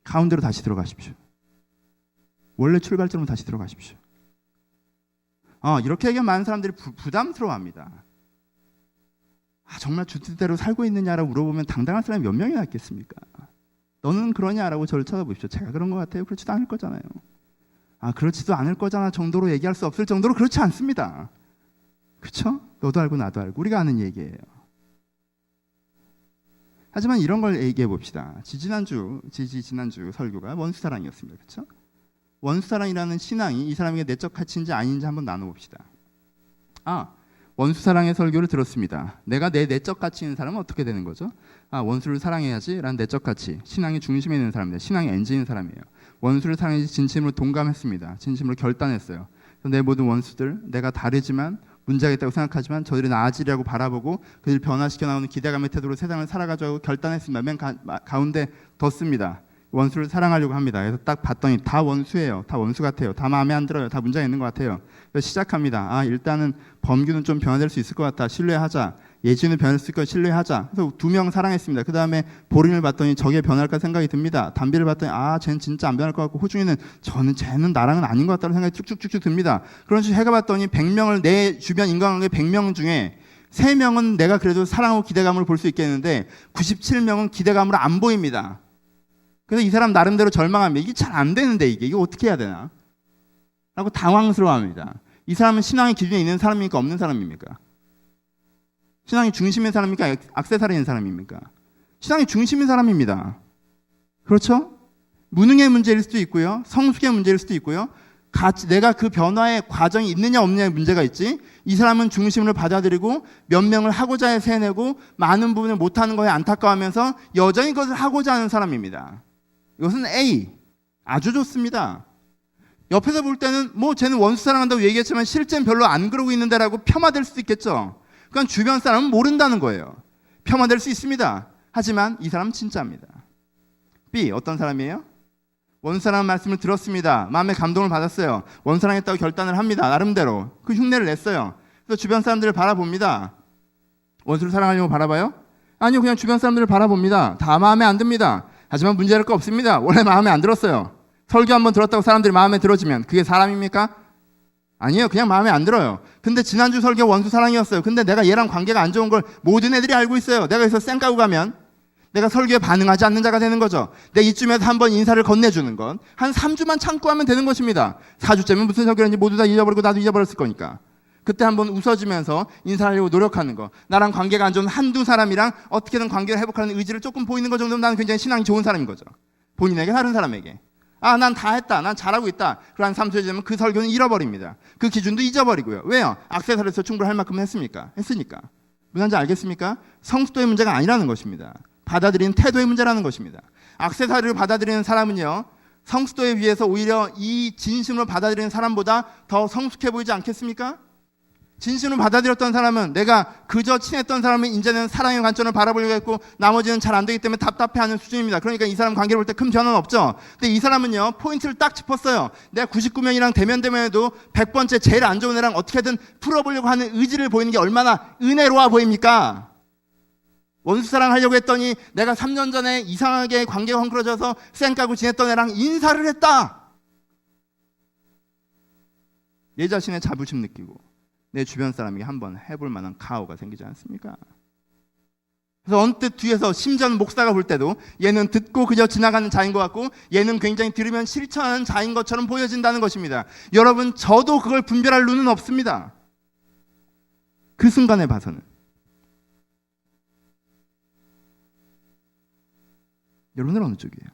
가운데로 다시 들어가십시오. 원래 출발점으로 다시 들어가십시오. 이렇게 얘기하면 많은 사람들이 부담스러워합니다. 정말 주뜻대로 살고 있느냐라고 물어보면 당당한 사람이 몇 명이나 있겠습니까? 너는 그러냐라고 저를 쳐다보십시오. 제가 그런 것 같아요? 그렇지도 않을 거잖아요. 그렇지도 않을 거잖아 정도로 얘기할 수 없을 정도로 그렇지 않습니다. 그렇죠? 너도 알고 나도 알고 우리가 아는 얘기예요. 하지만 이런 걸 얘기해 봅시다. 지난주 설교가 원수사랑이었습니다. 그렇죠? 원수사랑이라는 신앙이 이 사람에게 내적 가치인지 아닌지 한번 나눠봅시다. 원수사랑의 설교를 들었습니다. 내가 내 내적 가치 있는 사람은 어떻게 되는 거죠? 원수를 사랑해야지 라는 내적 가치, 신앙의 중심에 있는 사람입니다. 신앙의 엔진인 사람이에요. 원수를 사랑해야지 진심으로 동감했습니다. 진심으로 결단했어요. 내 모든 원수들, 내가 다르지만 문제가 있다고 생각하지만 저들이 나아지려고 바라보고 그들 변화시켜 나오는 기대감의 태도로 세상을 살아가자고 결단했습니다. 맨 가운데 뒀습니다. 원수를 사랑하려고 합니다. 그래서 딱 봤더니 다 원수예요. 다 원수 같아요. 다 마음에 안 들어요. 다 문제가 있는 것 같아요. 그래서 시작합니다. 일단은 범규는 좀 변화될 수 있을 것 같다. 신뢰하자. 예지는 변할 수 있을 것 신뢰하자. 그래서 2명 사랑했습니다. 그 다음에 보림을 봤더니 저게 변할까 생각이 듭니다. 담비를 봤더니 쟤는 진짜 안 변할 것 같고, 호중이는 쟤는 나랑은 아닌 것 같다는 생각이 쭉쭉쭉쭉 듭니다. 그런 식으로 해가 봤더니 100명을 내 주변 인간관계 100명 중에 3명은 내가 그래도 사랑하고 기대감으로 볼 수 있겠는데 97명은 기대감으로 안 보입니다. 그래서 이 사람 나름대로 절망합니다. 이게 잘 안 되는데 이게 어떻게 해야 되나? 라고 당황스러워합니다. 이 사람은 신앙의 기준에 있는 사람입니까? 없는 사람입니까? 신앙이 중심인 사람입니까? 악세사리인 사람입니까? 신앙이 중심인 사람입니다. 그렇죠? 무능의 문제일 수도 있고요. 성숙의 문제일 수도 있고요. 내가 그 변화의 과정이 있느냐 없느냐의 문제가 있지, 이 사람은 중심을 받아들이고 몇 명을 하고자 해서 해내고 많은 부분을 못하는 거에 안타까워하면서 여전히 그것을 하고자 하는 사람입니다. 이것은 A. 아주 좋습니다. 옆에서 볼 때는 쟤는 원수 사랑한다고 얘기했지만 실제는 별로 안 그러고 있는데라고 폄하될 수도 있겠죠. 그건 주변 사람은 모른다는 거예요. 폄하될 수 있습니다. 하지만 이 사람은 진짜입니다. B. 어떤 사람이에요? 원수사랑 말씀을 들었습니다. 마음에 감동을 받았어요. 원수사랑했다고 결단을 합니다. 나름대로 그 흉내를 냈어요. 그래서 주변 사람들을 바라봅니다. 원수를 사랑하려고 바라봐요? 아니요, 그냥 주변 사람들을 바라봅니다. 다 마음에 안 듭니다. 하지만 문제될 거 없습니다. 원래 마음에 안 들었어요. 설교 한번 들었다고 사람들이 마음에 들어지면 그게 사람입니까? 아니에요. 그냥 마음에 안 들어요. 근데 지난주 설교 원수사랑이었어요. 근데 내가 얘랑 관계가 안 좋은 걸 모든 애들이 알고 있어요. 내가 여기서 쌩 까고 가면 내가 설교에 반응하지 않는 자가 되는 거죠. 내가 이쯤에서 한번 인사를 건네주는 건 한 3주만 참고 하면 되는 것입니다. 4주째면 무슨 설교인지 모두 다 잊어버리고 나도 잊어버렸을 거니까. 그때 한번 웃어주면서 인사하려고 노력하는 거. 나랑 관계가 안 좋은 한두 사람이랑 어떻게든 관계를 회복하는 의지를 조금 보이는 것 정도면 나는 굉장히 신앙이 좋은 사람인 거죠. 본인에게 다른 사람에게. 아, 난 다 했다. 난 잘하고 있다. 그러한 삶 속에 되면 그 설교는 잃어버립니다. 그 기준도 잊어버리고요. 왜요? 액세서리에서 충분할 만큼 했습니까? 했으니까. 무슨지 알겠습니까? 성숙도의 문제가 아니라는 것입니다. 받아들이는 태도의 문제라는 것입니다. 액세서리를 받아들이는 사람은요, 성숙도에 비해서 오히려 이 진심으로 받아들이는 사람보다 더 성숙해 보이지 않겠습니까? 진심으로 받아들였던 사람은, 내가 그저 친했던 사람은 이제는 사랑의 관점을 바라보려고 했고 나머지는 잘 안 되기 때문에 답답해하는 수준입니다. 그러니까 이 사람 관계를 볼 때 큰 변화는 없죠. 근데 이 사람은요, 포인트를 딱 짚었어요. 내가 99명이랑 대면대면해도 100번째 제일 안 좋은 애랑 어떻게든 풀어보려고 하는 의지를 보이는 게 얼마나 은혜로워 보입니까? 원수사랑 하려고 했더니 내가 3년 전에 이상하게 관계가 헝클어져서 쌩 까고 지냈던 애랑 인사를 했다. 내 자신의 자부심 느끼고 내 주변 사람에게 한번 해볼 만한 가오가 생기지 않습니까? 그래서 언뜻 뒤에서 심지어는 목사가 볼 때도 얘는 듣고 그저 지나가는 자인 것 같고 얘는 굉장히 들으면 실천하는 자인 것처럼 보여진다는 것입니다. 여러분, 저도 그걸 분별할 눈은 없습니다. 그 순간에 봐서는. 여러분은 어느 쪽이에요?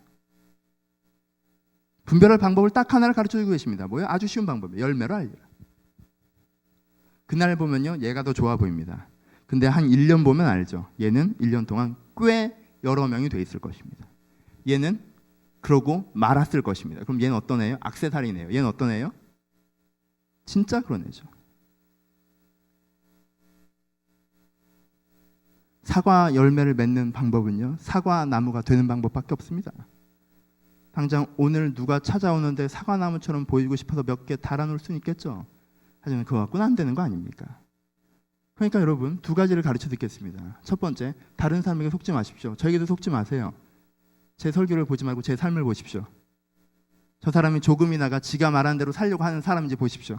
분별할 방법을 딱 하나를 가르쳐주고 계십니다. 뭐예요? 아주 쉬운 방법이에요. 열매로 알리라. 그날 보면요, 얘가 더 좋아 보입니다. 근데 한 1년 보면 알죠. 얘는 1년 동안 꽤 여러 명이 돼 있을 것입니다. 얘는 그러고 말았을 것입니다. 그럼 얘는 어떤 애예요? 액세서리네요. 얘는 어떤 애예요? 진짜 그런 애죠. 사과 열매를 맺는 방법은요, 사과 나무가 되는 방법밖에 없습니다. 당장 오늘 누가 찾아오는데 사과나무처럼 보이고 싶어서 몇 개 달아놓을 수는 있겠죠. 하지만 그거 갖고는 안 되는 거 아닙니까? 그러니까 여러분, 두 가지를 가르쳐 드리겠습니다. 첫 번째, 다른 사람에게 속지 마십시오. 저에게도 속지 마세요. 제 설교를 보지 말고 제 삶을 보십시오. 저 사람이 조금이나가 지가 말한 대로 살려고 하는 사람인지 보십시오.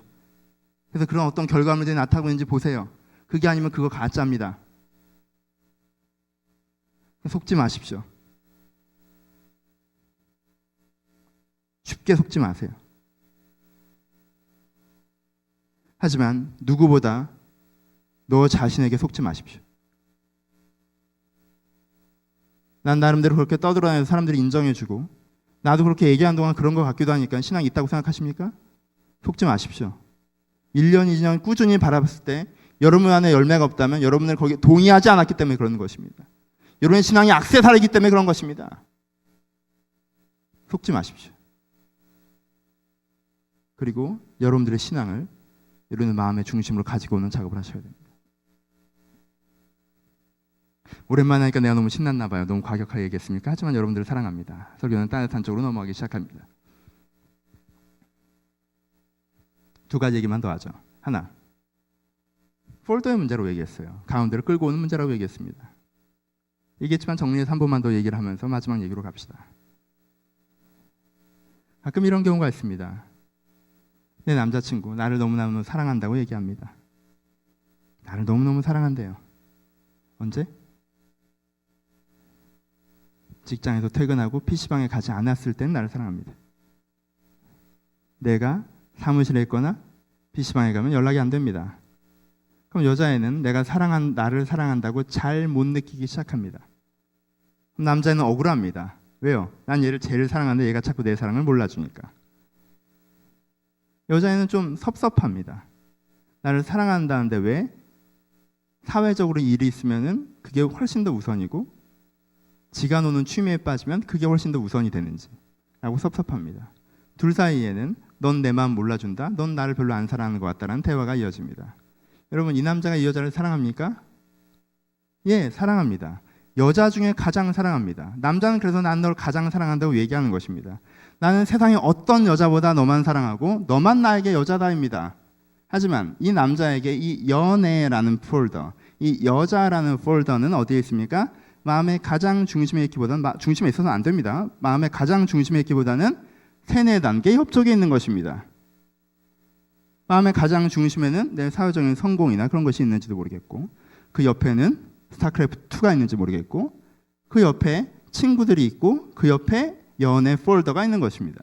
그래서 그런 어떤 결과물들이 나타나고 있는지 보세요. 그게 아니면 그거 가짜입니다. 속지 마십시오. 쉽게 속지 마세요. 하지만 누구보다 너 자신에게 속지 마십시오. 난 나름대로 그렇게 떠들어다니면서 사람들이 인정해주고 나도 그렇게 얘기한 동안 그런 것 같기도 하니까 신앙이 있다고 생각하십니까? 속지 마십시오. 1년, 2년 꾸준히 바라봤을 때 여러분 안에 열매가 없다면 여러분을 거기에 동의하지 않았기 때문에 그런 것입니다. 여러분의 신앙이 액세서리이기 때문에 그런 것입니다. 속지 마십시오. 그리고 여러분들의 신앙을 여러분의 마음의 중심으로 가지고 오는 작업을 하셔야 됩니다. 오랜만에 하니까 내가 너무 신났나 봐요. 너무 과격하게 얘기했습니까? 하지만 여러분들을 사랑합니다. 설교는 따뜻한 쪽으로 넘어가기 시작합니다. 두 가지 얘기만 더 하죠. 하나, 폴더의 문제로 얘기했어요. 가운데를 끌고 오는 문제라고 얘기했습니다. 얘기했지만 정리해서 한 번만 더 얘기를 하면서 마지막 얘기로 갑시다. 가끔 이런 경우가 있습니다. 내 남자친구 나를 너무너무 사랑한다고 얘기합니다. 나를 너무너무 사랑한대요. 언제? 직장에서 퇴근하고 PC방에 가지 않았을 땐 나를 사랑합니다. 내가 사무실에 있거나 PC방에 가면 연락이 안 됩니다. 그럼 여자애는 나를 사랑한다고 잘 못 느끼기 시작합니다. 그럼 남자애는 억울합니다. 왜요? 난 얘를 제일 사랑하는데 얘가 자꾸 내 사랑을 몰라주니까. 여자애는 좀 섭섭합니다. 나를 사랑한다는데 왜 사회적으로 일이 있으면은 그게 훨씬 더 우선이고 지가 노는 취미에 빠지면 그게 훨씬 더 우선이 되는지 라고 섭섭합니다. 둘 사이에는 넌 내 마음 몰라준다, 넌 나를 별로 안 사랑하는 것 같다라는 대화가 이어집니다. 여러분, 이 남자가 이 여자를 사랑합니까? 예, 사랑합니다. 여자 중에 가장 사랑합니다. 남자는 그래서 난 널 가장 사랑한다고 얘기하는 것입니다. 나는 세상에 어떤 여자보다 너만 사랑하고 너만 나에게 여자다입니다. 하지만 이 남자에게 이 연애라는 폴더, 이 여자라는 폴더는 어디에 있습니까? 마음의 가장 중심에 있기보다는, 중심에 있어서는 안 됩니다. 마음의 가장 중심에 있기보다는 3-4단계 옆쪽에 있는 것입니다. 마음의 가장 중심에는 내 사회적인 성공이나 그런 것이 있는지도 모르겠고, 그 옆에는 스타크래프트2가 있는지 모르겠고, 그 옆에 친구들이 있고, 그 옆에 연애 폴더가 있는 것입니다.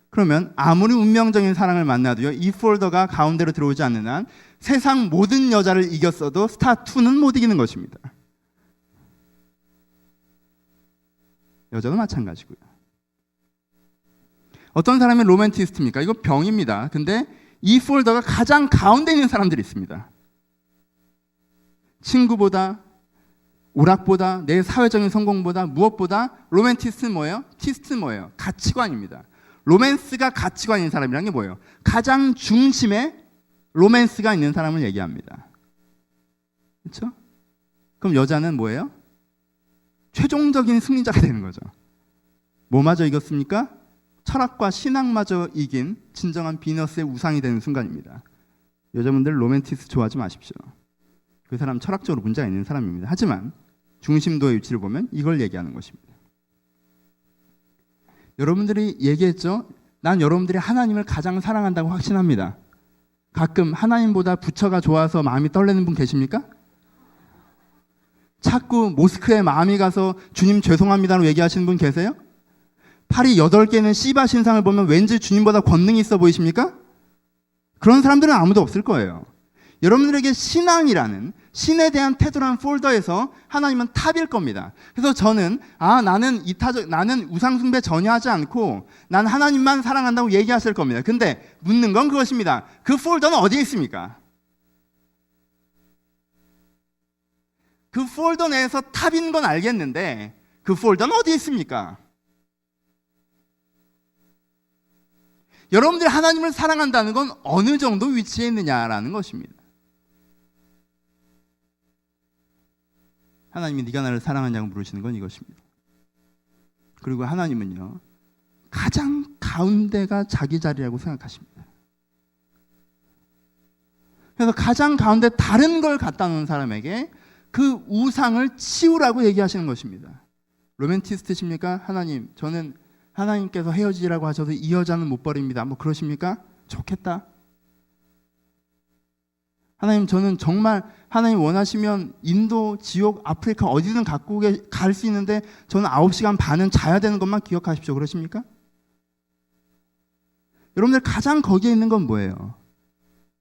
그러면 아무리 운명적인 사랑을 만나도요, 이 폴더가 가운데로 들어오지 않는 한 세상 모든 여자를 이겼어도 스타2는 못 이기는 것입니다. 여자도 마찬가지고요. 어떤 사람이 로맨티스트입니까? 이거 병입니다. 근데 이 폴더가 가장 가운데 있는 사람들이 있습니다. 친구보다, 오락보다, 내 사회적인 성공보다, 무엇보다 로맨티스트는 뭐예요? 티스트는 뭐예요? 가치관입니다. 로맨스가 가치관인 사람이란 게 뭐예요? 가장 중심에 로맨스가 있는 사람을 얘기합니다. 그렇죠? 그럼 여자는 뭐예요? 최종적인 승리자가 되는 거죠. 뭐마저 이겼습니까? 철학과 신앙마저 이긴 진정한 비너스의 우상이 되는 순간입니다. 여자분들 로맨티스트 좋아하지 마십시오. 그 사람 철학적으로 문제가 있는 사람입니다. 하지만 중심도의 위치를 보면 이걸 얘기하는 것입니다. 여러분들이 얘기했죠? 난 여러분들이 하나님을 가장 사랑한다고 확신합니다. 가끔 하나님보다 부처가 좋아서 마음이 떨리는 분 계십니까? 자꾸 모스크에 마음이 가서 주님 죄송합니다로 얘기하시는 분 계세요? 팔이 8개는 시바 신상을 보면 왠지 주님보다 권능이 있어 보이십니까? 그런 사람들은 아무도 없을 거예요. 여러분들에게 신앙이라는 신에 대한 태도라는 폴더에서 하나님은 탑일 겁니다. 그래서 저는 나는 우상 숭배 전혀 하지 않고 난 하나님만 사랑한다고 얘기하실 겁니다. 근데 묻는 건 그것입니다. 그 폴더는 어디에 있습니까? 그 폴더 내에서 탑인 건 알겠는데 그 폴더는 어디에 있습니까? 여러분들이 하나님을 사랑한다는 건 어느 정도 위치에 있느냐라는 것입니다. 하나님이 네가 나를 사랑하냐고 물으시는 건 이것입니다. 그리고 하나님은요, 가장 가운데가 자기 자리라고 생각하십니다. 그래서 가장 가운데 다른 걸 갖다 놓은 사람에게 그 우상을 치우라고 얘기하시는 것입니다. 로맨티스트십니까? 하나님, 저는 하나님께서 헤어지라고 하셔도 이 여자는 못 버립니다. 뭐 그러십니까? 좋겠다. 하나님, 저는 정말 하나님 원하시면 인도, 지옥, 아프리카 어디든 갖고 갈 수 있는데 저는 9시간 반은 자야 되는 것만 기억하십시오. 그러십니까? 여러분들 가장 거기에 있는 건 뭐예요?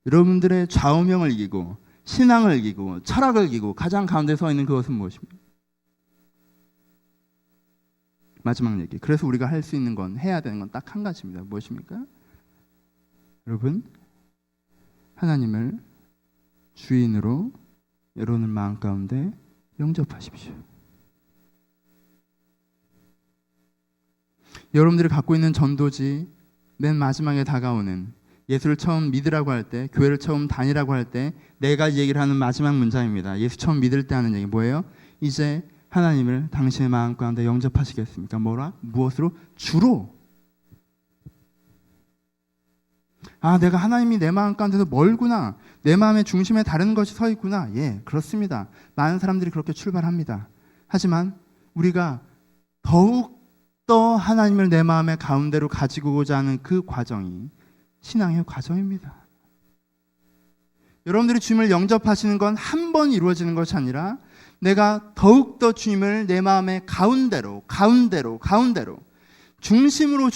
여러분들의 좌우명을 이기고 신앙을 이기고 철학을 이기고 가장 가운데 서 있는 그것은 무엇입니까? 마지막 얘기. 그래서 우리가 할 수 있는 건, 해야 되는 건 딱 한 가지입니다. 무엇입니까? 여러분, 하나님을 주인으로 여러분의 마음 가운데 영접하십시오. 여러분들이 갖고 있는 전도지, 맨 마지막에 다가오는 예수를 처음 믿으라고 할 때, 교회를 처음 다니라고 할 때 내가 얘기를 하는 마지막 문장입니다. 예수 처음 믿을 때 하는 얘기 뭐예요? 이제 하나님을 당신의 마음 가운데 영접하시겠습니까? 뭐라? 무엇으로? 주로. 내가 하나님이 내 마음 가운데서 멀구나. 내 마음의 중심에 다른 것이 서 있구나. 예, 그렇습니다. 많은 사람들이 그렇게 출발합니다. 하지만 우리가 더욱더 하나님을 내 마음의 가운데로 가지고자 하는 그 과정이 신앙의 과정입니다. 여러분들이 주님을 영접하시는 건 한 번 이루어지는 것이 아니라 내가 더욱더 주님을 내 마음의 가운데로 중심으로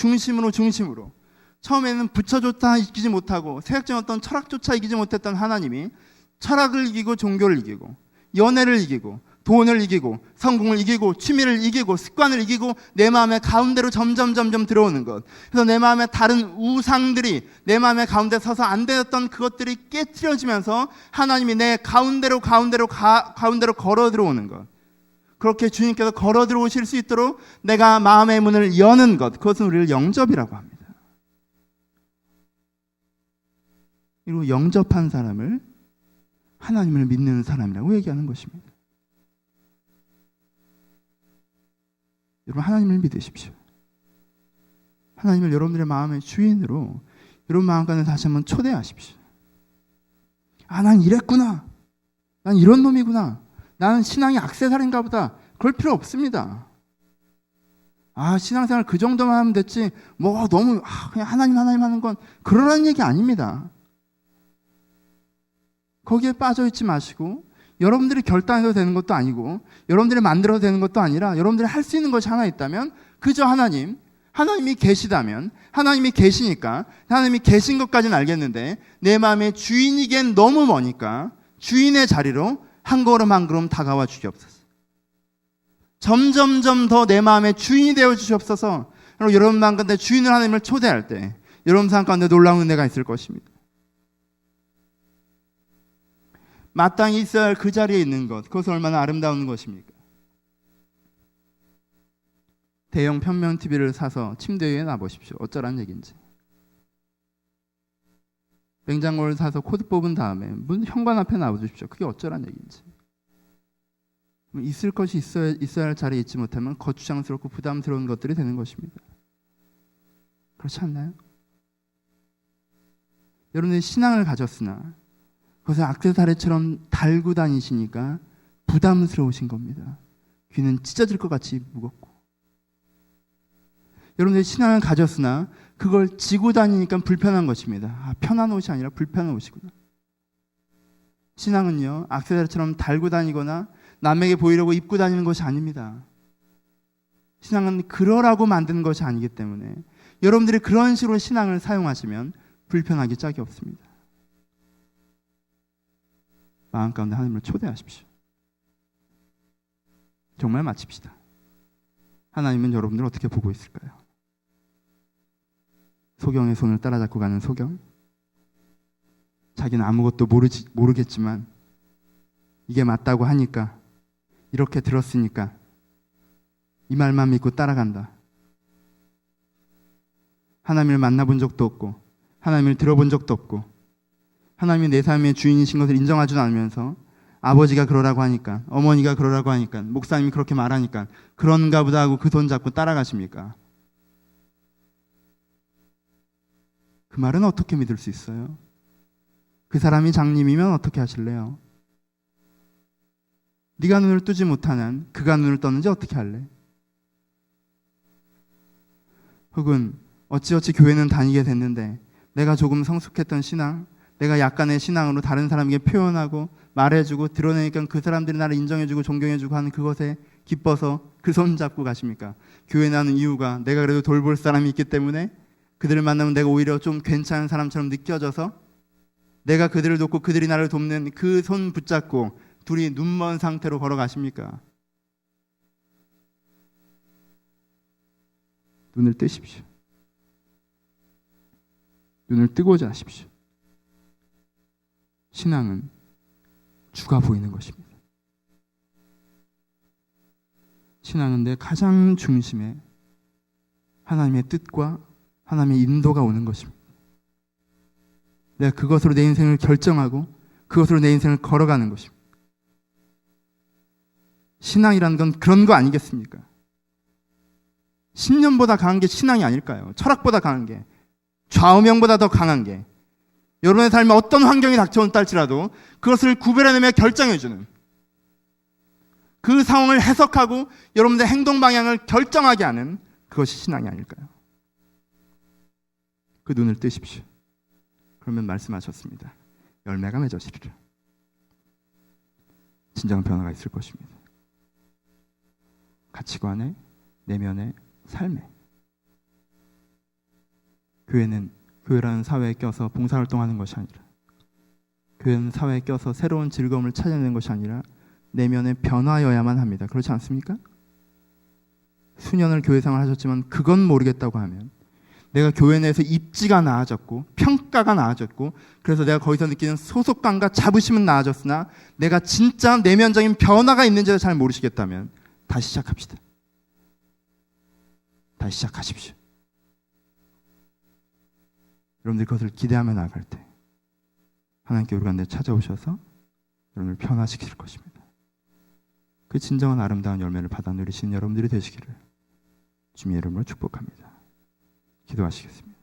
처음에는 부처조차 이기지 못하고 세상적인 어떤 철학조차 이기지 못했던 하나님이 철학을 이기고 종교를 이기고 연애를 이기고 돈을 이기고 성공을 이기고 취미를 이기고 습관을 이기고 내 마음의 가운데로 점점 들어오는 것. 그래서 내 마음에 다른 우상들이 내 마음의 가운데 서서 안 되었던 그것들이 깨트려지면서 하나님이 내 가운데로 걸어 들어오는 것. 그렇게 주님께서 걸어 들어오실 수 있도록 내가 마음의 문을 여는 것. 그것은 우리를 영접이라고 합니다. 그리고 영접한 사람을 하나님을 믿는 사람이라고 얘기하는 것입니다. 여러분, 하나님을 믿으십시오. 하나님을 여러분들의 마음의 주인으로 여러분 마음 가운데 다시 한번 초대하십시오. 난 이랬구나. 난 이런 놈이구나. 나는 신앙이 액세서리인가 보다. 그럴 필요 없습니다. 신앙생활 그 정도만 하면 됐지 너무 그냥 하나님 하는 건 그러라는 얘기 아닙니다. 거기에 빠져있지 마시고 여러분들이 결단해도 되는 것도 아니고 여러분들이 만들어도 되는 것도 아니라 여러분들이 할 수 있는 것이 하나 있다면 그저 하나님 하나님이 계시다면, 하나님이 계시니까 하나님이 계신 것까지는 알겠는데 내 마음의 주인이기엔 너무 머니까 주인의 자리로 한 걸음 한 걸음 다가와 주시옵소서. 점점점 더 내 마음의 주인이 되어 주시옵소서. 여러분 마음 가운데 주인을 하나님을 초대할 때 여러분 삶 가운데 놀라운 은혜가 있을 것입니다. 마땅히 있어야 할 그 자리에 있는 것, 그것은 얼마나 아름다운 것입니까? 대형 편면 TV를 사서 침대 위에 놔보십시오. 어쩌란 얘기인지. 냉장고를 사서 코드 뽑은 다음에 문 현관 앞에 놔두십시오. 그게 어쩌란 얘기인지. 있을 것이 있어야 할 자리에 있지 못하면 거추장스럽고 부담스러운 것들이 되는 것입니다. 그렇지 않나요? 여러분들이 신앙을 가졌으나 그것을 액세서리처럼 달고 다니시니까 부담스러우신 겁니다. 귀는 찢어질 것 같이 무겁고. 여러분들이 신앙을 가졌으나 그걸 지고 다니니까 불편한 것입니다. 편한 옷이 아니라 불편한 옷이구나. 신앙은요, 액세서리처럼 달고 다니거나 남에게 보이려고 입고 다니는 것이 아닙니다. 신앙은 그러라고 만든 것이 아니기 때문에 여러분들이 그런 식으로 신앙을 사용하시면 불편하기 짝이 없습니다. 마음 가운데 하나님을 초대하십시오. 정말 마칩시다. 하나님은 여러분들을 어떻게 보고 있을까요? 소경의 손을 따라잡고 가는 소경? 자기는 아무것도 모르겠지만 이게 맞다고 하니까, 이렇게 들었으니까 이 말만 믿고 따라간다. 하나님을 만나본 적도 없고 하나님을 들어본 적도 없고 하나님이 내 삶의 주인이신 것을 인정하지도 않으면서 아버지가 그러라고 하니까, 어머니가 그러라고 하니까, 목사님이 그렇게 말하니까 그런가 보다 하고 그 손 잡고 따라가십니까? 그 말은 어떻게 믿을 수 있어요? 그 사람이 장님이면 어떻게 하실래요? 네가 눈을 뜨지 못하는 그가 눈을 떴는지 어떻게 할래? 혹은 어찌어찌 교회는 다니게 됐는데 내가 조금 성숙했던 신앙, 내가 약간의 신앙으로 다른 사람에게 표현하고 말해주고 드러내니까 그 사람들이 나를 인정해주고 존경해주고 하는 그것에 기뻐서 그 손 잡고 가십니까? 교회 나는 이유가 내가 그래도 돌볼 사람이 있기 때문에, 그들을 만나면 내가 오히려 좀 괜찮은 사람처럼 느껴져서 내가 그들을 돕고 그들이 나를 돕는 그 손 붙잡고 둘이 눈먼 상태로 걸어가십니까? 눈을 뜨십시오. 눈을 뜨고자 하십시오. 신앙은 주가 보이는 것입니다. 신앙은 내 가장 중심에 하나님의 뜻과 하나님의 인도가 오는 것입니다. 내가 그것으로 내 인생을 결정하고 그것으로 내 인생을 걸어가는 것입니다. 신앙이라는 건 그런 거 아니겠습니까? 신념보다 강한 게 신앙이 아닐까요? 철학보다 강한 게, 좌우명보다 더 강한 게, 여러분의 삶에 어떤 환경이 닥쳐온다 할지라도 그것을 구별해내며 결정해주는, 그 상황을 해석하고 여러분의 행동 방향을 결정하게 하는, 그것이 신앙이 아닐까요? 그 눈을 뜨십시오. 그러면 말씀하셨습니다. 열매가 맺어지리라. 진정한 변화가 있을 것입니다. 가치관에, 내면에, 삶에. 교회라는 사회에 껴서 봉사활동하는 것이 아니라, 교회는 사회에 껴서 새로운 즐거움을 찾아내는 것이 아니라 내면의 변화여야만 합니다. 그렇지 않습니까? 수년을 교회 생활을 하셨지만 그건 모르겠다고 하면, 내가 교회 내에서 입지가 나아졌고 평가가 나아졌고 그래서 내가 거기서 느끼는 소속감과 자부심은 나아졌으나 내가 진짜 내면적인 변화가 있는지를 잘 모르시겠다면 다시 시작합시다. 다시 시작하십시오. 여러분들이 그것을 기대하며 나아갈 때 하나님께 우리 가운데 찾아오셔서 여러분을 변화시킬 것입니다. 그 진정한 아름다운 열매를 받아 누리시는 여러분들이 되시기를 주님의 이름으로 축복합니다. 기도하시겠습니다.